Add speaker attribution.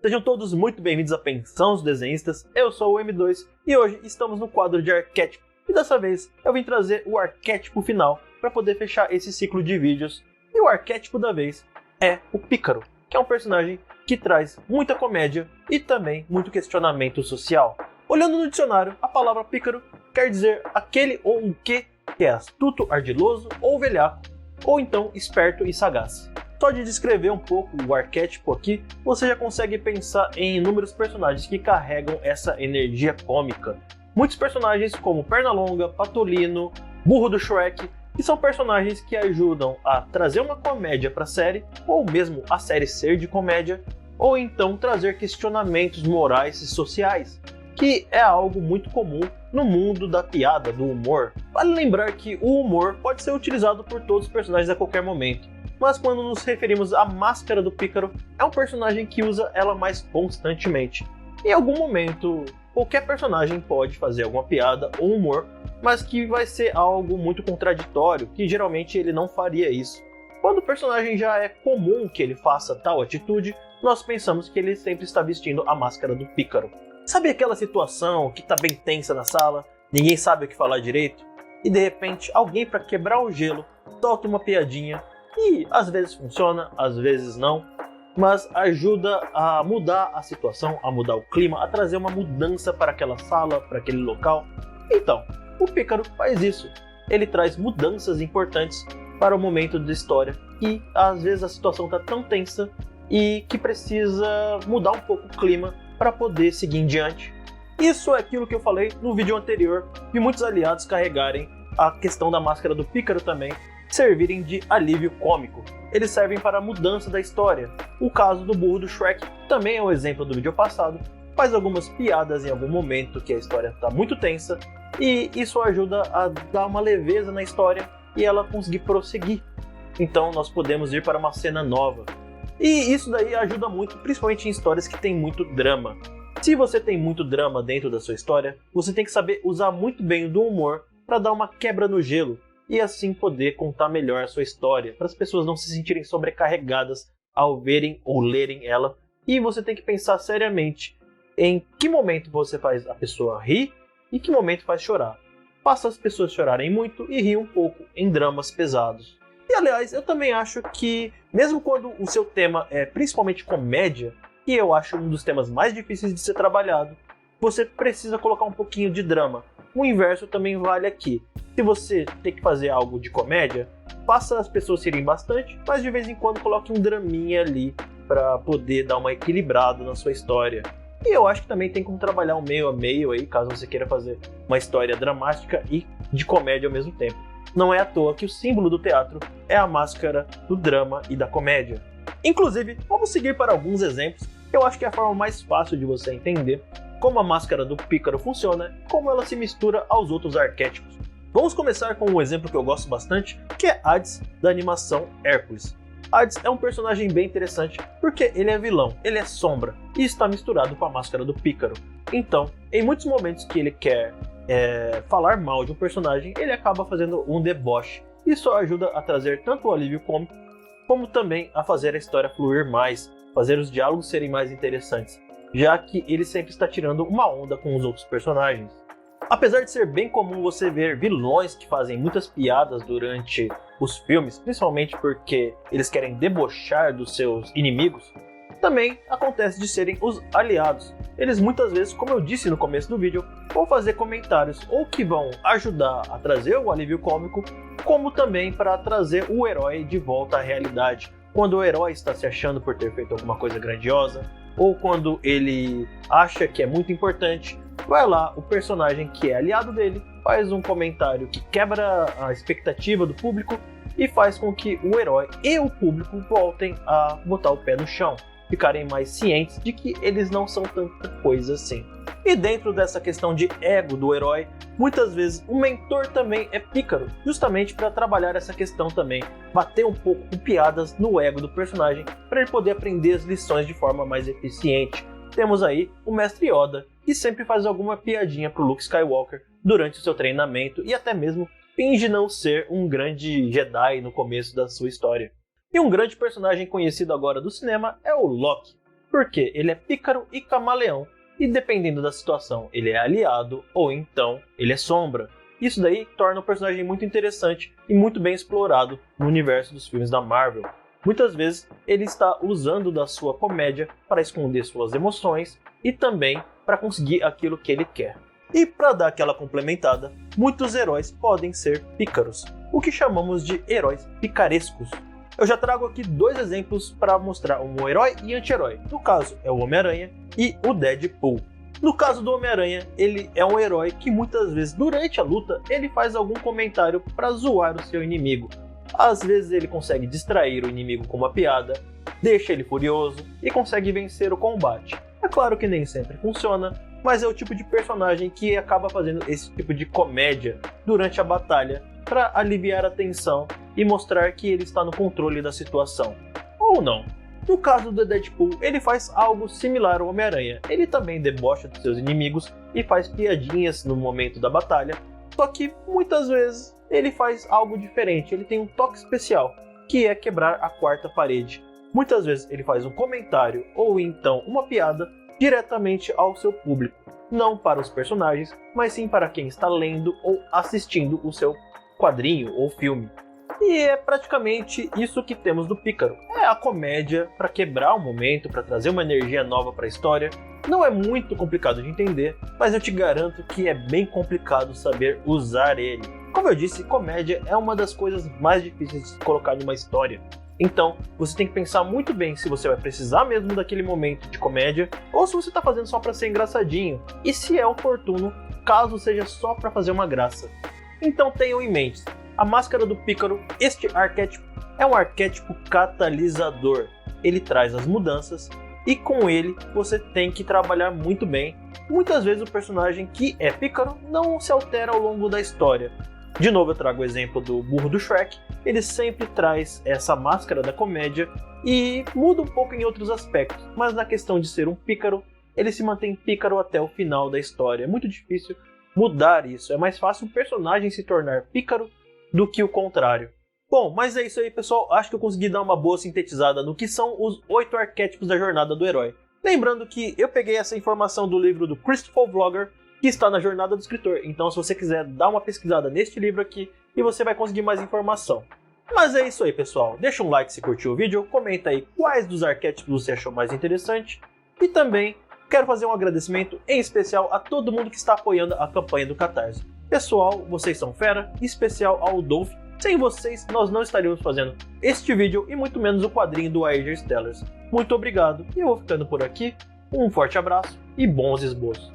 Speaker 1: Sejam todos muito bem-vindos à Pensão dos Desenhistas, eu sou o M2 e hoje estamos no quadro de arquétipo e dessa vez eu vim trazer o arquétipo final para poder fechar esse ciclo de vídeos. E o arquétipo da vez é o Pícaro, que é um personagem que traz muita comédia e também muito questionamento social. Olhando no dicionário, a palavra pícaro quer dizer aquele ou um que é astuto, ardiloso ou velhaco, ou então esperto e sagaz. Só de descrever um pouco o arquétipo aqui, você já consegue pensar em inúmeros personagens que carregam essa energia cômica. Muitos personagens como Pernalonga, Patolino, Burro do Shrek, que são personagens que ajudam a trazer uma comédia para a série, ou mesmo a série ser de comédia, ou então trazer questionamentos morais e sociais, que é algo muito comum no mundo da piada, do humor. Vale lembrar que o humor pode ser utilizado por todos os personagens a qualquer momento, mas quando nos referimos à Máscara do Pícaro, é um personagem que usa ela mais constantemente. Em algum momento, qualquer personagem pode fazer alguma piada ou humor, mas que vai ser algo muito contraditório, que geralmente ele não faria isso. Quando o personagem já é comum que ele faça tal atitude, nós pensamos que ele sempre está vestindo a Máscara do Pícaro. Sabe aquela situação que está bem tensa na sala, ninguém sabe o que falar direito, e de repente alguém, para quebrar o gelo, solta uma piadinha, e às vezes funciona, às vezes não, mas ajuda a mudar a situação, a mudar o clima, a trazer uma mudança para aquela sala, para aquele local. Então, o Pícaro faz isso. Ele traz mudanças importantes para o momento da história e às vezes a situação está tão tensa e que precisa mudar um pouco o clima para poder seguir em diante. Isso é aquilo que eu falei no vídeo anterior, de muitos aliados carregarem a questão da Máscara do Pícaro também, servirem de alívio cômico. Eles servem para a mudança da história. O caso do Burro do Shrek também é um exemplo do vídeo passado, faz algumas piadas em algum momento que a história está muito tensa, e isso ajuda a dar uma leveza na história e ela conseguir prosseguir. Então nós podemos ir para uma cena nova. E isso daí ajuda muito, principalmente em histórias que tem muito drama. Se você tem muito drama dentro da sua história, você tem que saber usar muito bem do humor para dar uma quebra no gelo e assim poder contar melhor a sua história, para as pessoas não se sentirem sobrecarregadas ao verem ou lerem ela. E você tem que pensar seriamente em que momento você faz a pessoa rir e que momento faz chorar. Faça as pessoas chorarem muito e rir um pouco em dramas pesados. E aliás, eu também acho que, mesmo quando o seu tema é principalmente comédia, que eu acho um dos temas mais difíceis de ser trabalhado, você precisa colocar um pouquinho de drama. O inverso também vale aqui. Se você tem que fazer algo de comédia, faça as pessoas rirem bastante, mas de vez em quando coloque um draminha ali para poder dar uma equilibrada na sua história. E eu acho que também tem como trabalhar um meio a meio aí, caso você queira fazer uma história dramática e de comédia ao mesmo tempo. Não é à toa que o símbolo do teatro é a máscara do drama e da comédia. Inclusive, vamos seguir para alguns exemplos, que eu acho que é a forma mais fácil de você entender como a Máscara do Pícaro funciona e como ela se mistura aos outros arquétipos. Vamos começar com um exemplo que eu gosto bastante, que é Hades, da animação Hércules. Hades é um personagem bem interessante porque ele é vilão, ele é sombra e está misturado com a Máscara do Pícaro. Então, em muitos momentos que ele quer falar mal de um personagem, ele acaba fazendo um deboche. Isso ajuda a trazer tanto o alívio cômico, como também a fazer a história fluir mais, fazer os diálogos serem mais interessantes, já que ele sempre está tirando uma onda com os outros personagens. Apesar de ser bem comum você ver vilões que fazem muitas piadas durante os filmes, principalmente porque eles querem debochar dos seus inimigos, também acontece de serem os aliados. Eles muitas vezes, como eu disse no começo do vídeo, vão fazer comentários ou que vão ajudar a trazer o alívio cômico, como também para trazer o herói de volta à realidade. Quando o herói está se achando por ter feito alguma coisa grandiosa, ou quando ele acha que é muito importante, vai lá, o personagem que é aliado dele faz um comentário que quebra a expectativa do público e faz com que o herói e o público voltem a botar o pé no chão, ficarem mais cientes de que eles não são tanta coisa assim. E dentro dessa questão de ego do herói, muitas vezes o mentor também é pícaro, justamente para trabalhar essa questão também, bater um pouco com piadas no ego do personagem, para ele poder aprender as lições de forma mais eficiente. Temos aí o Mestre Yoda, que sempre faz alguma piadinha pro Luke Skywalker durante o seu treinamento e até mesmo finge não ser um grande Jedi no começo da sua história. E um grande personagem conhecido agora do cinema é o Loki. porque ele é pícaro e camaleão, e dependendo da situação ele é aliado ou então ele é sombra. Isso daí torna o personagem muito interessante e muito bem explorado no universo dos filmes da Marvel. Muitas vezes ele está usando da sua comédia para esconder suas emoções e também para conseguir aquilo que ele quer. E para dar aquela complementada, muitos heróis podem ser pícaros, o que chamamos de heróis picarescos. Eu já trago aqui 2 exemplos para mostrar um herói e anti-herói. No caso é o Homem-Aranha e o Deadpool. No caso do Homem-Aranha, ele é um herói que muitas vezes durante a luta ele faz algum comentário para zoar o seu inimigo. Às vezes ele consegue distrair o inimigo com uma piada, deixa ele furioso e consegue vencer o combate. É claro que nem sempre funciona, mas é o tipo de personagem que acaba fazendo esse tipo de comédia durante a batalha para aliviar a tensão e mostrar que ele está no controle da situação. Ou não. No caso do Deadpool, ele faz algo similar ao Homem-Aranha. Ele também debocha dos seus inimigos e faz piadinhas no momento da batalha, só que muitas vezes ele faz algo diferente, ele tem um toque especial, que é quebrar a 4ª parede. Muitas vezes ele faz um comentário ou então uma piada diretamente ao seu público, não para os personagens, mas sim para quem está lendo ou assistindo o seu quadrinho ou filme. E é praticamente isso que temos do Pícaro. É a comédia para quebrar o momento, para trazer uma energia nova para a história. Não é muito complicado de entender, mas eu te garanto que é bem complicado saber usar ele. Como eu disse, comédia é uma das coisas mais difíceis de se colocar numa história. Então, você tem que pensar muito bem se você vai precisar mesmo daquele momento de comédia ou se você está fazendo só para ser engraçadinho. E se é oportuno, caso seja só para fazer uma graça. Então tenham em mente, a máscara do Pícaro, este arquétipo, é um arquétipo catalisador. Ele traz as mudanças e com ele você tem que trabalhar muito bem. Muitas vezes o personagem que é pícaro não se altera ao longo da história. De novo eu trago o exemplo do burro do Shrek, ele sempre traz essa máscara da comédia e muda um pouco em outros aspectos, mas na questão de ser um pícaro, ele se mantém pícaro até o final da história. É muito difícil mudar isso, é mais fácil um personagem se tornar pícaro do que o contrário. Bom, mas é isso aí pessoal, acho que eu consegui dar uma boa sintetizada no que são os 8 arquétipos da jornada do herói. Lembrando que eu peguei essa informação do livro do Christopher Vlogger, que está na Jornada do Escritor, então se você quiser dar uma pesquisada neste livro aqui, e você vai conseguir mais informação. Mas é isso aí pessoal, deixa um like se curtiu o vídeo, comenta aí quais dos arquétipos você achou mais interessante, e também quero fazer um agradecimento em especial a todo mundo que está apoiando a campanha do Catarse. Pessoal, vocês são fera, em especial ao Dolph. Sem vocês, nós não estaríamos fazendo este vídeo e muito menos o quadrinho do Aegir Stellars. Muito obrigado e eu vou ficando por aqui. Um forte abraço e bons esboços.